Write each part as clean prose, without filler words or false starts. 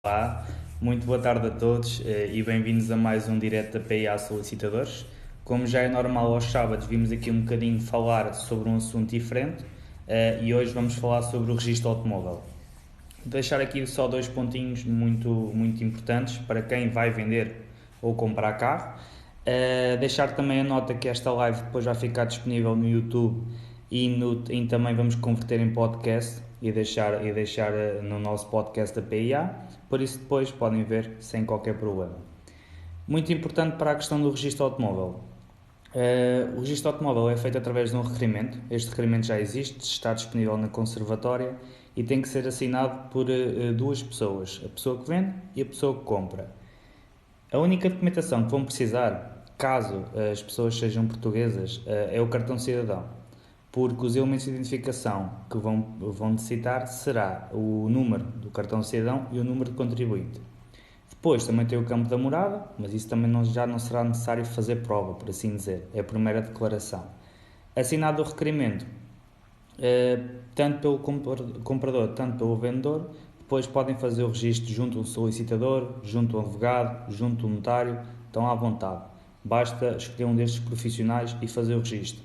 Olá, muito boa tarde a todos e bem-vindos a mais um direto da PIA Solicitadores. Como já é normal aos sábados, vimos aqui um bocadinho falar sobre um assunto diferente e hoje vamos falar sobre o registro automóvel. Vou deixar aqui só dois pontinhos muito importantes para quem vai vender ou comprar carro. Deixar também a nota que esta live depois vai ficar disponível no YouTube e também vamos converter em podcast e deixar no nosso podcast da PIA, por isso depois podem ver sem qualquer problema. Muito importante para a questão do registro automóvel. O registro automóvel é feito através de um requerimento. Este requerimento já existe, está disponível na conservatória e tem que ser assinado por duas pessoas, a pessoa que vende e a pessoa que compra. A única documentação que vão precisar, caso as pessoas sejam portuguesas, é o cartão de cidadão, porque os elementos de identificação que vão necessitar será o número do cartão de cidadão e o número de contribuinte. Depois também tem o campo da morada, mas isso também já não será necessário fazer prova, por assim dizer, é por mera declaração. Assinado o requerimento, tanto pelo comprador, tanto pelo vendedor, depois podem fazer o registro junto a um solicitador, junto a um advogado, junto a um notário, estão à vontade. Basta escolher um destes profissionais e fazer o registro.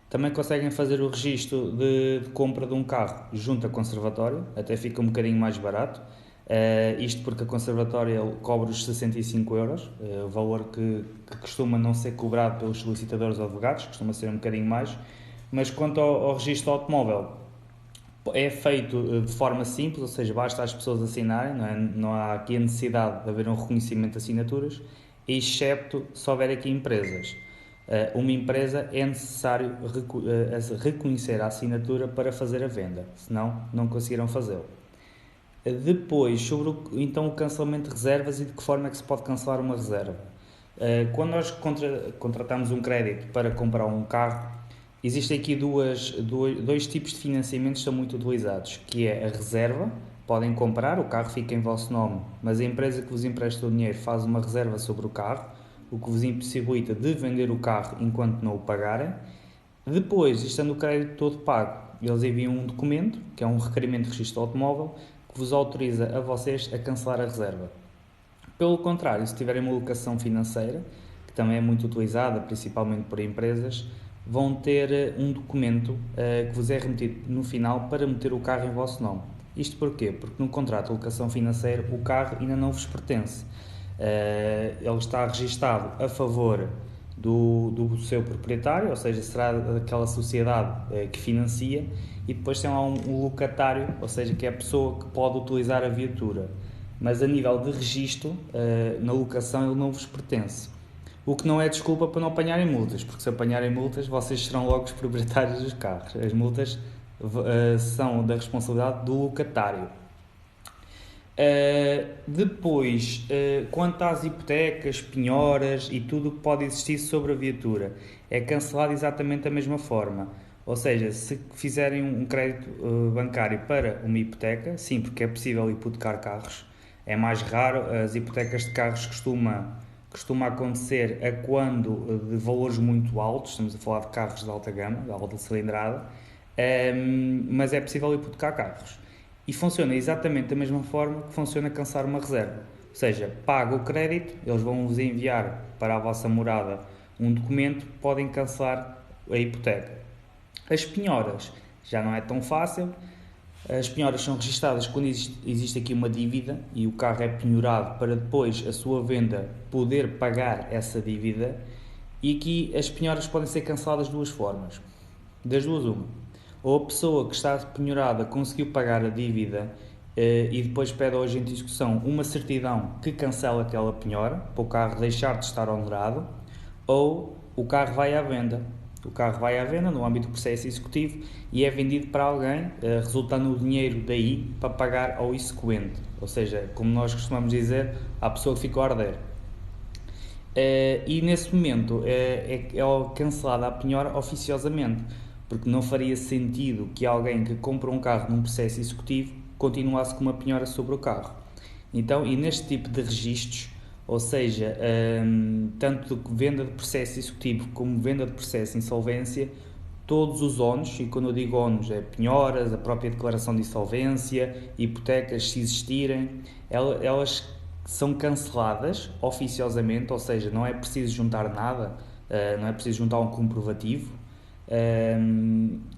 Também conseguem fazer o registro de compra de um carro junto à conservatória, até fica um bocadinho mais barato. Isto porque a conservatória cobra os 65 euros, o valor que costuma não ser cobrado pelos solicitadores ou advogados, costuma ser um bocadinho mais. Mas quanto ao registro automóvel, é feito de forma simples, ou seja, basta as pessoas assinarem, não há aqui a necessidade de haver um reconhecimento de assinaturas, excepto se houver aqui empresas. Uma empresa é necessário reconhecer a assinatura para fazer a venda, senão não conseguirão fazê-lo. Depois, sobre o cancelamento de reservas e de que forma é que se pode cancelar uma reserva. Quando nós contratamos um crédito para comprar um carro, existem aqui dois tipos de financiamentos que são muito utilizados, que é a reserva. Podem comprar, o carro fica em vosso nome, mas a empresa que vos empresta o dinheiro faz uma reserva sobre o carro, o que vos impossibilita de vender o carro enquanto não o pagarem. Depois, estando o crédito todo pago, eles enviam um documento, que é um requerimento de registro automóvel, que vos autoriza a vocês a cancelar a reserva. Pelo contrário, se tiverem uma locação financeira, que também é muito utilizada, principalmente por empresas, vão ter um documento que vos é remetido no final para meter o carro em vosso nome. Isto porquê? Porque no contrato de locação financeira o carro ainda não vos pertence. Ele está registado a favor do seu proprietário, ou seja, será daquela sociedade que financia, e depois tem lá um locatário, ou seja, que é a pessoa que pode utilizar a viatura. Mas a nível de registro, na locação ele não vos pertence. O que não é desculpa para não apanharem multas, porque se apanharem multas, vocês serão logo os proprietários dos carros. As multas são da responsabilidade do locatário. Depois, quanto às hipotecas, penhoras e tudo o que pode existir sobre a viatura, é cancelado exatamente da mesma forma. Ou seja, se fizerem um crédito bancário para uma hipoteca, sim, porque é possível hipotecar carros, é mais raro, as hipotecas de carros costuma acontecer a quando de valores muito altos, estamos a falar de carros de alta gama, de alta cilindrada, mas é possível hipotecar carros. E funciona exatamente da mesma forma que funciona cancelar uma reserva. Ou seja, paga o crédito, eles vão-vos enviar para a vossa morada um documento, podem cancelar a hipoteca. As penhoras já não é tão fácil. As penhoras são registadas quando existe aqui uma dívida e o carro é penhorado para depois a sua venda poder pagar essa dívida. E aqui as penhoras podem ser canceladas de duas formas. Das duas, uma. Ou a pessoa que está penhorada conseguiu pagar a dívida e depois pede ao agente de execução uma certidão que cancela aquela penhora, para o carro deixar de estar honorado, ou o carro vai à venda. O carro vai à venda no âmbito do processo executivo e é vendido para alguém, resultando o dinheiro daí para pagar ao exequente. Ou seja, como nós costumamos dizer, à pessoa que ficou a arder. E nesse momento é cancelada a penhora oficiosamente, porque não faria sentido que alguém que compra um carro num processo executivo continuasse com uma penhora sobre o carro. Então, e neste tipo de registros, ou seja, tanto venda de processo executivo como venda de processo de insolvência, todos os ónus, e quando eu digo ónus é penhoras, a própria declaração de insolvência, hipotecas se existirem, elas são canceladas oficiosamente, ou seja, não é preciso juntar nada, não é preciso juntar um comprovativo,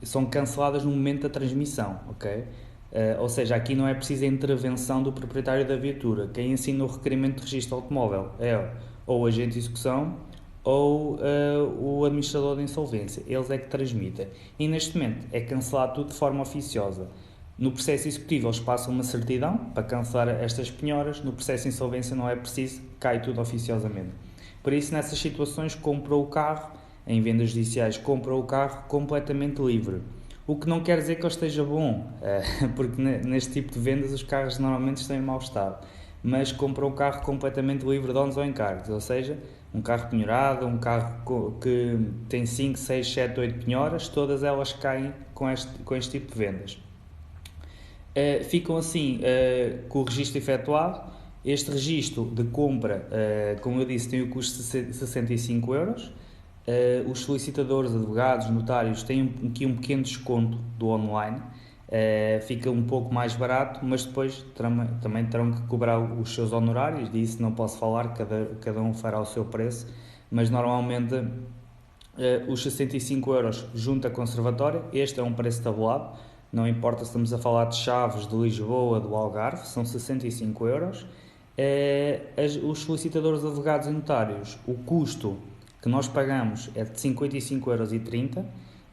são canceladas no momento da transmissão, ok? Ou seja, aqui não é preciso a intervenção do proprietário da viatura. Quem assina o requerimento de registro automóvel é ou o agente de execução ou o administrador de insolvência. Eles é que transmitem. E neste momento é cancelado tudo de forma oficiosa. No processo executivo eles passam uma certidão para cancelar estas penhoras. No processo de insolvência não é preciso, cai tudo oficiosamente. Por isso, nessas situações, comprou o carro, em vendas judiciais, comprou o carro completamente livre. O que não quer dizer que ele esteja bom, porque neste tipo de vendas os carros normalmente estão em mau estado. Mas comprou um carro completamente livre de ónus ou encargos, ou seja, um carro penhorado, um carro que tem 5, 6, 7, 8 penhoras, todas elas caem com este tipo de vendas. Ficam assim com o registro efetuado. Este registro de compra, como eu disse, tem o custo de 65 euros. Os solicitadores, advogados, notários têm aqui um pequeno desconto do online, fica um pouco mais barato, mas depois também terão que cobrar os seus honorários. Disso não posso falar, cada um fará o seu preço, mas normalmente os 65 euros junto à conservatória, este é um preço tabulado, não importa se estamos a falar de Chaves, de Lisboa, do Algarve, são 65 euros. Os solicitadores, advogados e notários, o custo que nós pagamos é de 55,30 euros,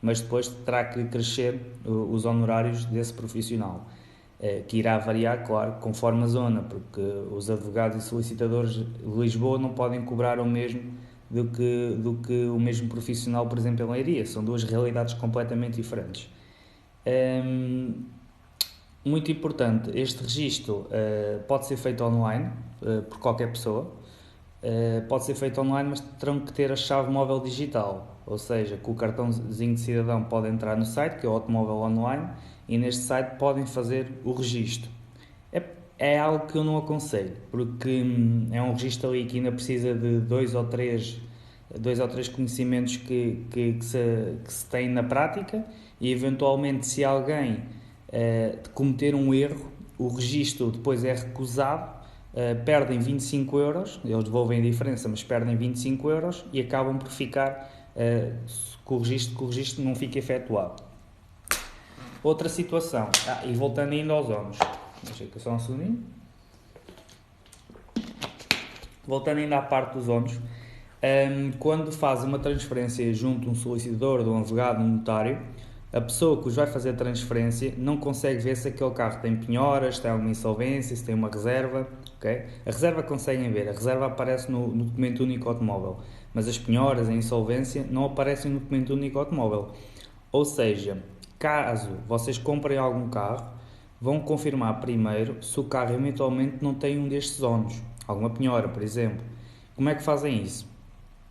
mas depois terá que crescer os honorários desse profissional, que irá variar, claro, conforme a zona, porque os advogados e solicitadores de Lisboa não podem cobrar o mesmo do que o mesmo profissional, por exemplo, em Leiria. São duas realidades completamente diferentes. Muito importante, este registro pode ser feito online por qualquer pessoa. Pode ser feito online, mas terão que ter a chave móvel digital, ou seja, com o cartãozinho de cidadão podem entrar no site, que é o Automóvel Online, e neste site podem fazer o registro. É algo que eu não aconselho, porque é um registro ali que ainda precisa de dois ou três conhecimentos que se tem na prática, e eventualmente se alguém cometer um erro, o registro depois é recusado. Perdem 25 euros, eles devolvem a diferença, mas perdem 25 euros e acabam por ficar com o registro não fica efetuado. Outra situação, e voltando ainda aos ónus, deixa aqui só um segundinho. Voltando ainda à parte dos ónus, quando faz uma transferência junto de um solicitador, de um advogado, de um notário, a pessoa que os vai fazer a transferência não consegue ver se aquele carro tem penhoras, se tem alguma insolvência, se tem uma reserva. Okay? A reserva conseguem ver, a reserva aparece no documento único automóvel, mas as penhoras, a insolvência, não aparecem no documento único automóvel. Ou seja, caso vocês comprem algum carro, vão confirmar primeiro se o carro eventualmente não tem um destes ónus, alguma penhora, por exemplo. Como é que fazem isso?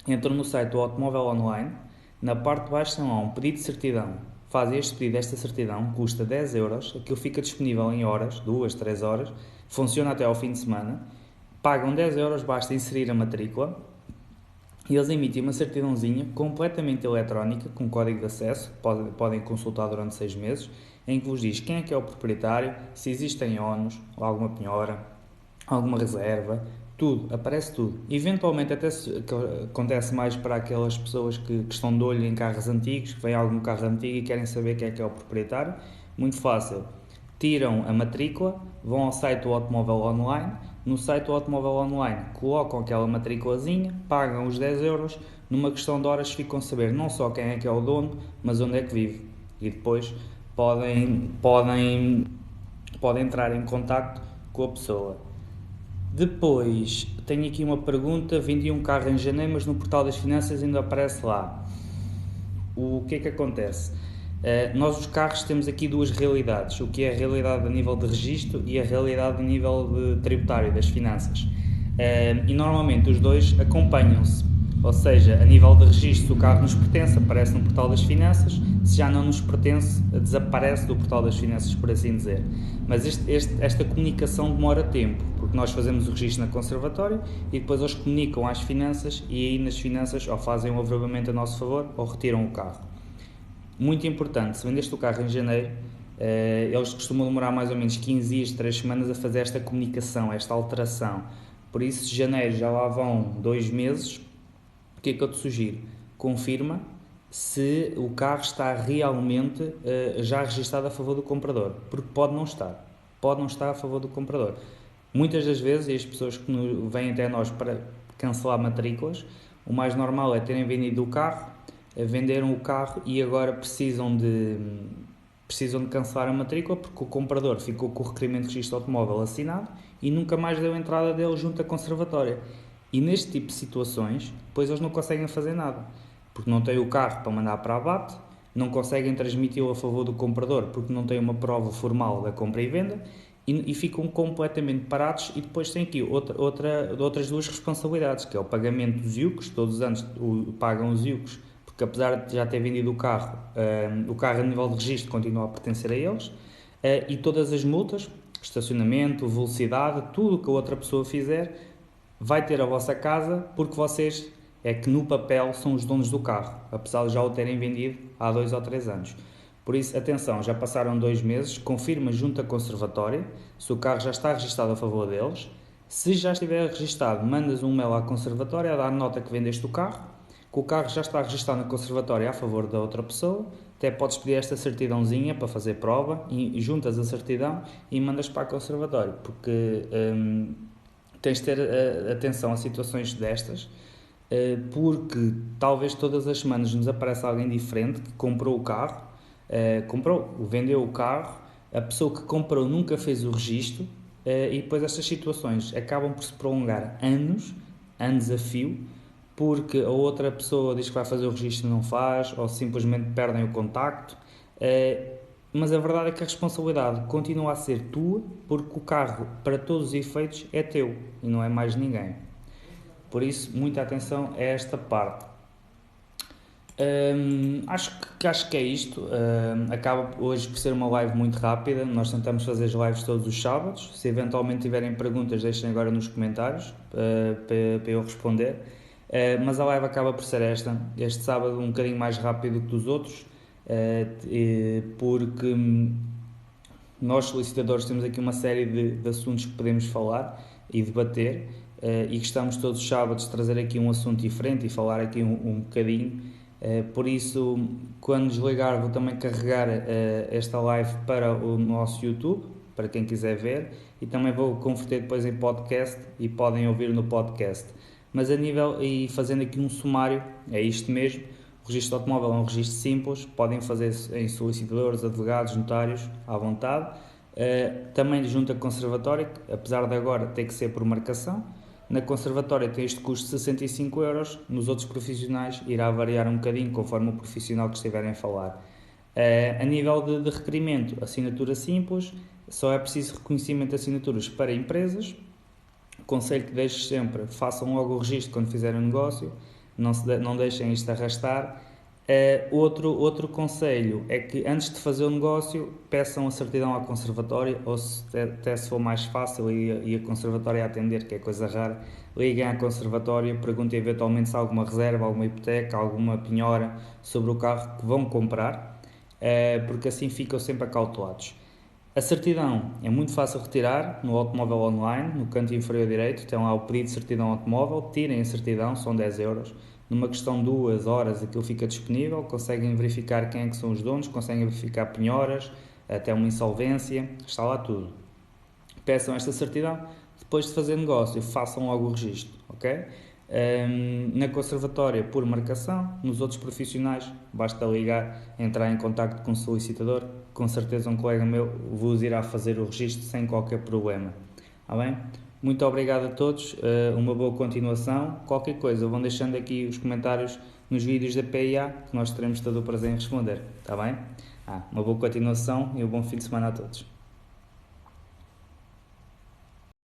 Entram no site do Automóvel Online, na parte de baixo tem lá um pedido de certidão. Fazem este pedido, esta certidão, custa 10 euros, aquilo fica disponível em horas, 2, 3 horas, funciona até ao fim de semana, pagam 10 euros, basta inserir a matrícula, e eles emitem uma certidãozinha completamente eletrónica, com código de acesso, podem consultar durante 6 meses, em que vos diz quem é que é o proprietário, se existem ónus, ou alguma penhora, alguma reserva, tudo, aparece tudo. Eventualmente até acontece mais para aquelas pessoas que estão de olho em carros antigos, que vêm algum carro antigo e querem saber quem é que é o proprietário. Muito fácil. Tiram a matrícula, vão ao site do Automóvel Online, no site do Automóvel Online colocam aquela matrículazinha, pagam os 10 euros, numa questão de horas ficam a saber não só quem é que é o dono, mas onde é que vive. E depois podem entrar em contacto com a pessoa. Depois, tenho aqui uma pergunta, vendi um carro em janeiro, mas no portal das finanças ainda aparece lá. O que é que acontece? Nós os carros temos aqui duas realidades, o que é a realidade a nível de registro e a realidade a nível de tributário das finanças. E normalmente os dois acompanham-se, ou seja, a nível de registro, se o carro nos pertence, aparece no portal das finanças, se já não nos pertence, desaparece do portal das finanças, por assim dizer. Mas esta comunicação demora tempo, porque nós fazemos o registro na conservatória e depois eles comunicam às finanças e aí nas finanças ou fazem um averiguamento a nosso favor ou retiram o carro. Muito importante, se vendeste o carro em janeiro, eles costumam demorar mais ou menos 15 dias, 3 semanas a fazer esta comunicação, esta alteração. Por isso, de janeiro já lá vão 2 meses. O que é que eu te sugiro? Confirma se o carro está realmente já registado a favor do comprador, porque pode não estar a favor do comprador. Muitas das vezes, e as pessoas que vêm até nós para cancelar matrículas, o mais normal é terem vendido o carro, venderam o carro e agora precisam de cancelar a matrícula porque o comprador ficou com o requerimento de registro automóvel assinado e nunca mais deu a entrada dele junto à conservatória. E neste tipo de situações, depois eles não conseguem fazer nada, porque não têm o carro para mandar para abate, não conseguem transmiti-lo a favor do comprador porque não têm uma prova formal da compra e venda e ficam completamente parados. E depois tem aqui outras duas responsabilidades, que é o pagamento dos IUCs. Todos os anos pagam os IUCs, porque apesar de já ter vendido o carro a nível de registro continua a pertencer a eles, e todas as multas, estacionamento, velocidade, tudo o que a outra pessoa fizer vai ter a vossa casa, porque vocês é que no papel são os donos do carro, apesar de já o terem vendido há 2 ou 3 anos. Por isso, atenção, já passaram 2 meses, confirma junto à conservatória se o carro já está registado a favor deles. Se já estiver registado, mandas um mail à conservatória a dar nota que vendeste o carro, que o carro já está registado na conservatória a favor da outra pessoa. Até podes pedir esta certidãozinha para fazer prova e juntas a certidão e mandas para a conservatória, porque tens de ter atenção a situações destas, porque talvez todas as semanas nos apareça alguém diferente que comprou o carro, vendeu o carro, a pessoa que comprou nunca fez o registro, e depois estas situações acabam por se prolongar anos a fio, porque a outra pessoa diz que vai fazer o registro e não faz, ou simplesmente perdem o contacto, mas a verdade é que a responsabilidade continua a ser tua, porque o carro, para todos os efeitos, é teu e não é mais ninguém. Por isso, muita atenção a esta parte. Acho que é isto. Acaba hoje por ser uma live muito rápida. Nós tentamos fazer as lives todos os sábados. Se eventualmente tiverem perguntas, deixem agora nos comentários para eu responder. Mas a live acaba por ser este sábado um bocadinho mais rápido que dos outros, porque nós solicitadores temos aqui uma série de assuntos que podemos falar e debater, e gostamos todos os sábados de trazer aqui um assunto diferente e falar aqui um bocadinho. Por isso, quando desligar, vou também carregar esta live para o nosso YouTube, para quem quiser ver, e também vou converter depois em podcast e podem ouvir no podcast. Mas e fazendo aqui um sumário, é isto mesmo. O registro automóvel é um registro simples, podem fazer em solicitadores, advogados, notários, à vontade. Também junto à conservatória, apesar de agora ter que ser por marcação. Na conservatória tem este custo de 65€, nos outros profissionais irá variar um bocadinho conforme o profissional que estiverem a falar. A nível de requerimento, assinatura simples, só é preciso reconhecimento de assinaturas para empresas. Conselho que deixo sempre, façam logo o registro quando fizerem um negócio, não deixem isto arrastar. Outro conselho é que antes de fazer o negócio peçam a certidão à conservatória, ou até se for mais fácil e a conservatória atender, que é coisa rara, liguem à conservatória, perguntem eventualmente se há alguma reserva, alguma hipoteca, alguma penhora sobre o carro que vão comprar, porque assim ficam sempre acautelados. A certidão é muito fácil de retirar no automóvel online, no canto inferior direito, tem lá o pedido de certidão automóvel, tirem a certidão, são 10€. Numa questão de 2 horas aquilo fica disponível, conseguem verificar quem é que são os donos, conseguem verificar penhoras, até uma insolvência, está lá tudo. Peçam esta certidão, depois de fazer negócio, façam logo o registro, ok? Na conservatória por marcação, nos outros profissionais basta ligar, entrar em contacto com o solicitador, com certeza um colega meu vos irá fazer o registro sem qualquer problema, está bem? Muito obrigado a todos, uma boa continuação. Qualquer coisa, vão deixando aqui os comentários nos vídeos da PIA, que nós teremos todo o prazer em responder, está bem? Uma boa continuação e um bom fim de semana a todos.